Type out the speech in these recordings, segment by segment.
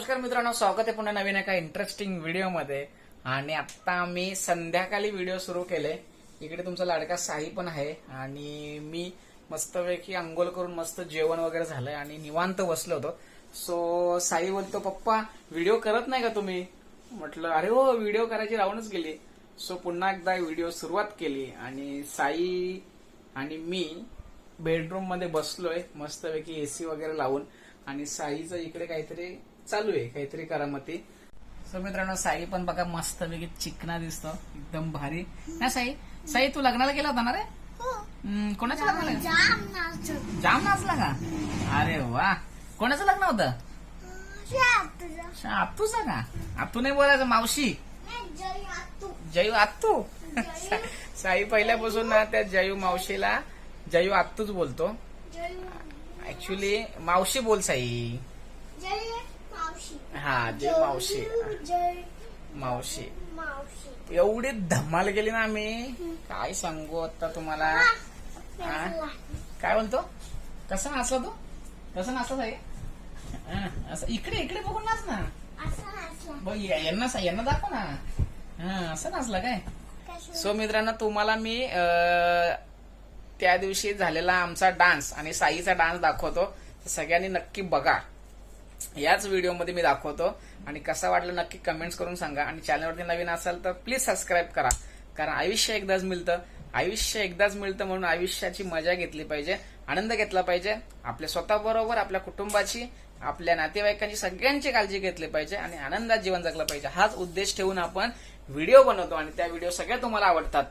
नमस्कार मित्रांनो, स्वागत आहे पुन्हा नवीन एका इंटरेस्टिंग व्हिडिओमध्ये. आणि आता मी संध्याकाळी व्हिडिओ सुरू केले. इकडे तुमचा लाडका साई पण आहे आणि मी मस्तपैकी अंघोळ करून मस्त जेवण वगैरे झालंय आणि निवांत बसलो होतो. सो साई बोलतो, पप्पा व्हिडिओ करत नाही का तुम्ही? म्हटलं अरे हो, व्हिडिओ करायची राहूनच गेली. सो पुन्हा एकदा व्हिडिओ सुरुवात केली आणि साई आणि मी बेडरूम मध्ये बसलोय मस्तपैकी एसी वगैरे लावून. आणि साईचं इकडे काहीतरी चालू आहे, काहीतरी करामती. सो मित्रांनो, साई पण बघा मस्तपैकी चिकना दिसतो, एकदम भारी ना. साई साई तू लग्नाला गेला होता ना रे? कोणाच्या लग्नाला? जाम नाचला का? अरे वा, कोणाचं लग्न होतं? आत्तूचा का? आत्तू नाही बोलायचं, मावशी जयू आत्तू. साई पहिल्यापासून ना त्या जयू मावशीला जयू आत्तूच बोलतो. ऍक्च्युली मावशी बोल साई. हा, जय मावशी. मावशी एवढी धमाल गेली ना आम्ही, काय सांगू आता तुम्हाला. काय बोलतो? कसं नाचला तू? कसं नाचला साई? असं इकडे इकडे बघून नाच ना. यांना दाखव ना. हा, असं नाचला काय? सो मित्रांनो, तुम्हाला मी त्या दिवशी झालेला आमचा डान्स आणि साईचा डान्स दाखवतो. सगळ्यांनी नक्की बघा, याच व्हिडिओमध्ये मी दाखवतो. आणि कसा वाटलं नक्की कमेंट्स करून सांगा. आणि चॅनलवरती नवीन असाल तर प्लीज सबस्क्राईब करा, कारण आयुष्य एकदाच मिळतं म्हणून आयुष्याची मजा घेतली पाहिजे, आनंद घेतला पाहिजे. आपल्या स्वतःबरोबर, आपल्या कुटुंबाची, आपल्या नातेवाईकांची, सगळ्यांची काळजी घेतली पाहिजे आणि आनंदात जीवन जगलं पाहिजे. हाच उद्देश ठेवून आपण व्हिडिओ बनवतो आणि त्या व्हिडिओ सगळ्या तुम्हाला आवडतात.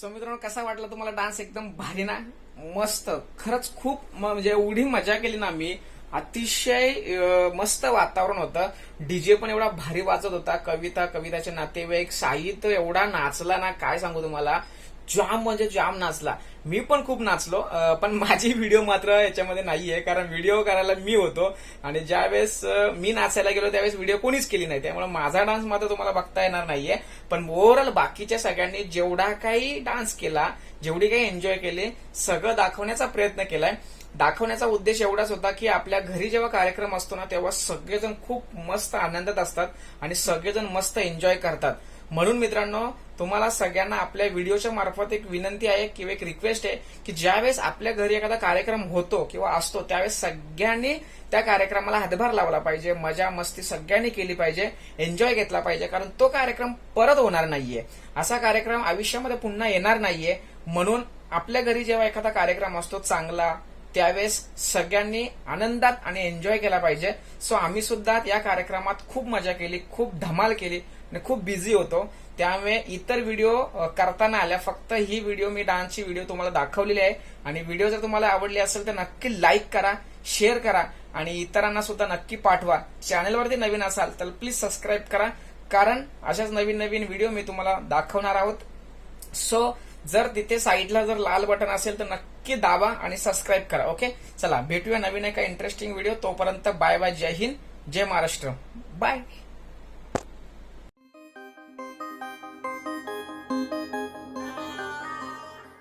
सो मित्रांनो, कसा वाटला तुम्हाला डान्स? एकदम भारी ना, मस्त. खरंच खूप म्हणजे एवढी मजा केली ना मी. अतिशय मस्त वातावरण होतं. डीजे पण एवढा भारी वाजत होता. कविताचे नातेवाईक, साई तर एवढा नाचला ना, काय सांगू तुम्हाला. जाम म्हणजे जाम नाचला. मी पण खूप नाचलो, पण माझी व्हिडिओ मात्र याच्यामध्ये नाहीये, कारण व्हिडिओ करायला मी होतो आणि ज्यावेळेस मी नाचायला गेलो त्यावेळेस व्हिडिओ कोणीच केली नाही, त्यामुळे माझा डान्स मात्र तुम्हाला बघता येणार नाहीये. पण ओव्हरऑल बाकीच्या सगळ्यांनी जेवढा काही डान्स केला, जेवढी काही एन्जॉय केली, सगळं दाखवण्याचा प्रयत्न केलाय. दाखवण्याचा उद्देश एवढाच होता की आपल्या घरी जेव्हा कार्यक्रम असतो ना, तेव्हा सगळेजण खूप मस्त आनंदात असतात आणि सगळेजण मस्त एन्जॉय करतात. म्हणून मित्रांनो, तुम्हाला सगळ्यांना आपल्या व्हिडिओच्या मार्फत एक विनंती आहे किंवा एक रिक्वेस्ट आहे की ज्यावेळेस आपल्या घरी एखादा कार्यक्रम होतो किंवा असतो, त्यावेळेस सगळ्यांनी त्या कार्यक्रमाला हातभार लावला पाहिजे, मजा मस्ती सगळ्यांनी केली पाहिजे, एन्जॉय घेतला पाहिजे, कारण तो कार्यक्रम परत होणार नाहीये. असा कार्यक्रम आयुष्यामध्ये पुन्हा येणार नाहीये. म्हणून आपल्या घरी जेव्हा एखादा कार्यक्रम असतो चांगला, त्यावेळेस सगळ्यांनी आनंदात आणि एन्जॉय केला पाहिजे. सो आम्ही सुद्धा या कार्यक्रमात खूप मजा केली, खूप धमाल केली आणि खूप बिझी होतो. त्यामुळे इतर व्हिडिओ करताना आल्या, फक्त ही व्हिडिओ मी डान्सची व्हिडिओ तुम्हाला दाखवलेली आहे. आणि व्हिडिओ जर तुम्हाला आवडली असेल तर नक्की लाईक करा, शेअर करा आणि इतरांना सुद्धा नक्की पाठवा. चॅनलवरती नवीन असाल तर प्लीज सबस्क्राईब करा, कारण अशाच नवीन नवीन व्हिडिओ मी तुम्हाला दाखवणार आहोत. सो जर तिथे साईडला जर लाल बटन असेल तर नक्की दाबा आणि सबस्क्राईब करा. ओके, चला भेटूया नवीन एका इंटरेस्टिंग व्हिडिओ. तोपर्यंत बाय बाय. जय हिंद, जय महाराष्ट्र. बाय.